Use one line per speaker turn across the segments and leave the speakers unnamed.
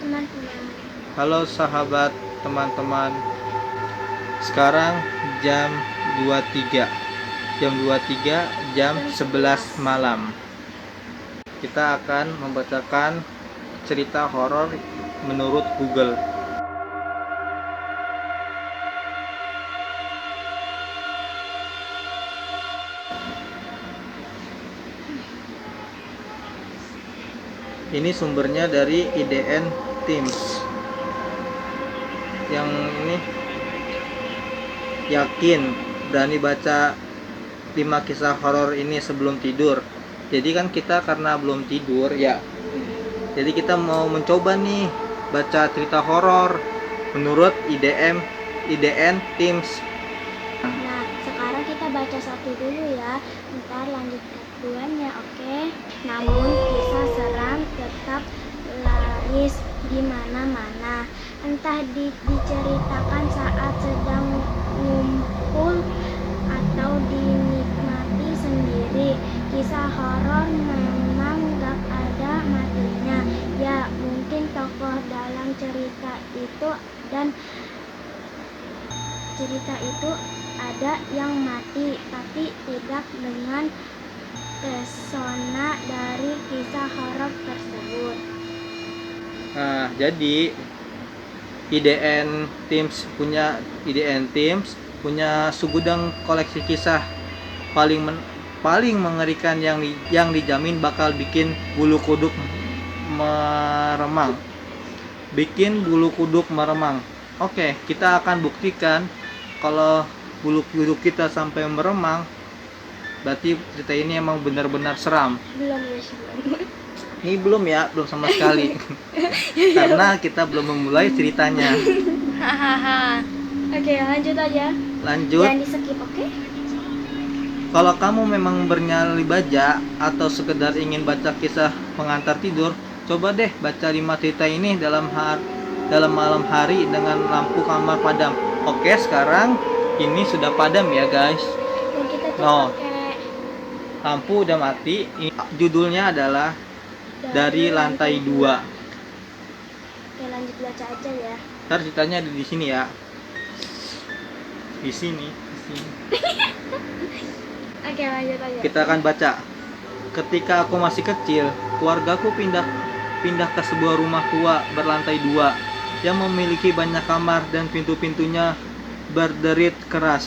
teman-teman.
Halo sahabat teman-teman. Sekarang jam 23. Jam 11 malam. Kita akan membacakan cerita horor menurut Google. Ini sumbernya dari IDN Teams. Yang ini yakin berani baca 5 kisah horor ini sebelum tidur. Jadi kan kita karena belum tidur ya. Jadi kita mau mencoba nih baca cerita horor menurut IDN Teams.
Nah, sekarang kita baca satu dulu ya. Ntar lanjut ke keduanya, oke? Namun kisah seram tetap laris di mana-mana. Entah diceritakan saat sedang ngumpul atau dinikmati sendiri. Kisah horor memang gak ada matinya. Ya, mungkin tokoh dalam cerita itu ada yang mati, tapi tidak dengan pesona dari kisah horor tersebut.
Nah, jadi IDN Teams punya segudang koleksi kisah paling mengerikan yang dijamin bakal bikin bulu kuduk meremang. Oke, kita akan buktikan kalau bulu kuduk kita sampai meremang, berarti cerita ini emang benar-benar seram. Ini belum sama sekali. Karena kita belum memulai ceritanya.
Oke, lanjut aja.
Lanjut.
Jangan di-skip, oke?
Kalau kamu memang bernyali baja atau sekedar ingin baca kisah pengantar tidur, coba deh baca 5 cerita ini dalam malam hari dengan lampu kamar padam. Oke, sekarang ini sudah padam ya guys.
Dan kita tuh pakai
lampu udah mati. Judulnya adalah Dari Lantai 2.
Oke, lanjut baca aja ya.
Ntar ceritanya ada di sini ya. Di sini.
Oke, lanjut aja.
Kita akan baca. Ketika aku masih kecil, keluargaku pindah ke sebuah rumah tua berlantai 2 yang memiliki banyak kamar dan pintu-pintunya berderit keras.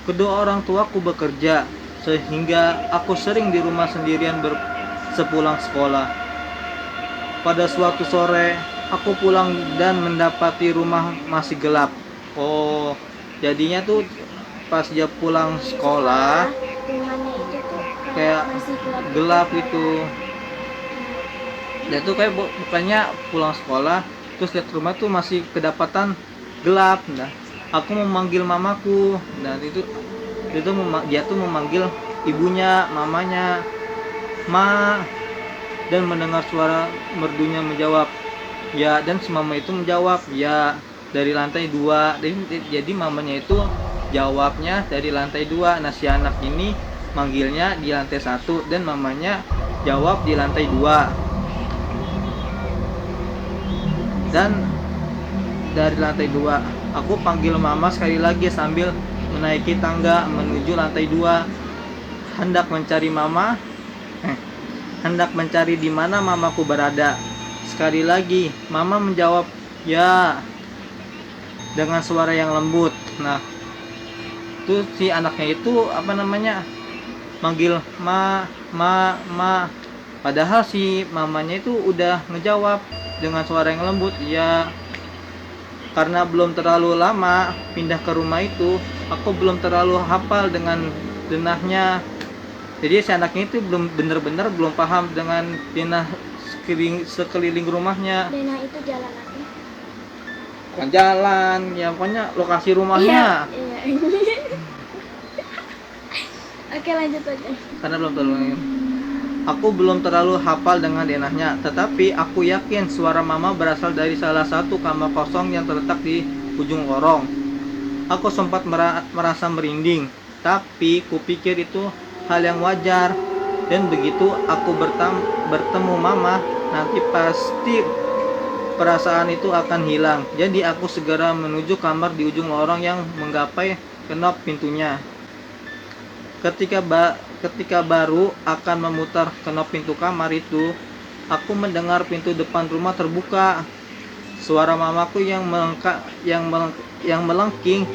Kedua orang tuaku bekerja, sehingga aku sering di rumah sendirian sepulang sekolah. Pada suatu sore, aku pulang dan mendapati rumah masih gelap. Oh, jadinya tuh pas dia pulang sekolah,
rumahnya itu tuh
kayak
masih
gelap gitu. Dia tuh kayak bukannya pulang sekolah terus lihat rumah tuh masih kedapatan gelap. Nah, aku memanggil mamaku. Nah, dia tuh memanggil ibunya, mamanya, "Ma." Dan mendengar suara merdunya menjawab, "Ya." Dan si mama itu menjawab, "Ya, dari lantai 2." Jadi mamanya itu jawabnya dari lantai 2. Nah, si anak ini manggilnya di lantai 1 dan mamanya jawab di lantai 2. Dan dari lantai 2, aku panggil mama sekali lagi sambil menaiki tangga menuju lantai 2. Hendak mencari di mana mamaku berada. Sekali lagi, mama menjawab, "Ya," dengan suara yang lembut. Nah, tuh si anaknya itu manggil ma. Padahal si mamanya itu udah ngejawab dengan suara yang lembut, "Ya." Karena belum terlalu lama pindah ke rumah itu, aku belum terlalu hafal dengan denahnya. Jadi si anaknya itu bener-bener belum paham dengan denah sekeliling rumahnya.
Denah itu jalan apa?
Bukan jalan, ya pokoknya lokasi rumahnya.
Iya. Oke, lanjut aja.
Karena aku belum terlalu hafal dengan denahnya, tetapi aku yakin suara mama berasal dari salah satu kamar kosong yang terletak di ujung lorong. Aku sempat merasa merinding, tapi kupikir itu hal yang wajar. Dan begitu aku bertemu mama, nanti pasti perasaan itu akan hilang. Jadi aku segera menuju kamar di ujung lorong yang menggapai kenop pintunya. Ketika baru akan memutar kenop pintu kamar itu, aku mendengar pintu depan rumah terbuka. Suara mamaku yang melengking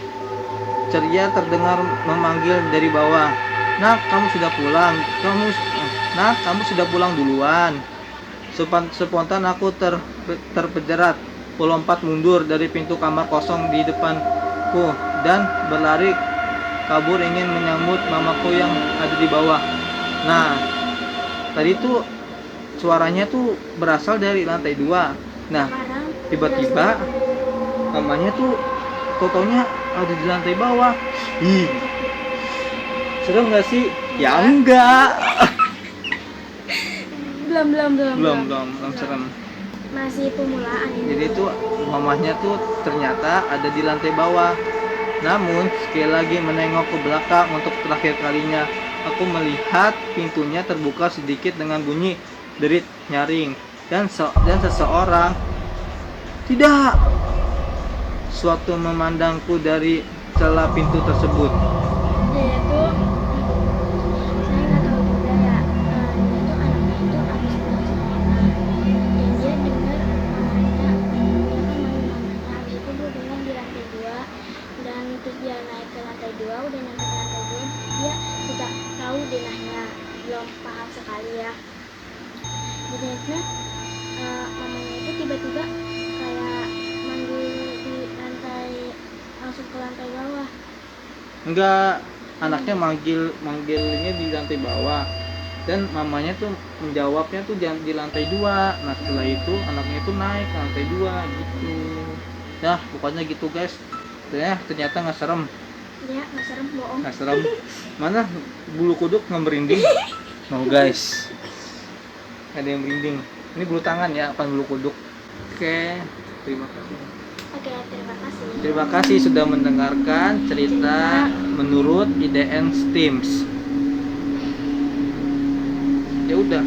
ceria terdengar memanggil dari bawah. Nak, kamu sudah pulang. Kamu sudah pulang duluan. Spontan aku terpejerat. Ku lompat mundur dari pintu kamar kosong di depanku dan berlari kabur ingin menyambut mamaku yang ada di bawah. Nah, tadi tuh suaranya tuh berasal dari lantai 2. Nah,
Sekarang
tiba-tiba mamanya tuh totonya ada di lantai bawah. Ih, serem gak sih? Ya enggak.
belum
Serem.
masih pemulaan ini.
Jadi tuh mamahnya tuh ternyata ada di lantai bawah. Namun sekali lagi menengok ke belakang untuk terakhir kalinya, aku melihat pintunya terbuka sedikit dengan bunyi derit nyaring dan seseorang tidak suatu memandangku dari celah pintu tersebut.
Dia tuh saya nggak tahu juga ya. Dia tuh anaknya itu habis pulang sekolah dan dia dengar mamanya, dia kan manggil mamanya. Habis itu dia dengar di lantai 2 dan terus dia naik ke lantai 2. Udah nyampe ke lantai 2 dia tidak tahu denahnya, belum paham sekali ya. Jadi mamanya itu tiba-tiba kayak manggil di lantai, langsung ke lantai bawah.
Enggak, anaknya manggilnya di lantai bawah dan mamanya tuh menjawabnya tuh di lantai 2. Nah, setelah itu anaknya tuh naik ke lantai 2 gitu. Ya, pokoknya gitu guys. Ternyata nggak serem.
Dia nggak serem, bohong.
Nggak serem. Mana bulu kuduk nggak merinding? No guys, ada yang merinding. Ini bulu tangan ya, apa bulu kuduk? Oke, terima kasih.
Oke, terima kasih.
Terima kasih sudah mendengarkan cerita menurut IDN Steams. Ya udah.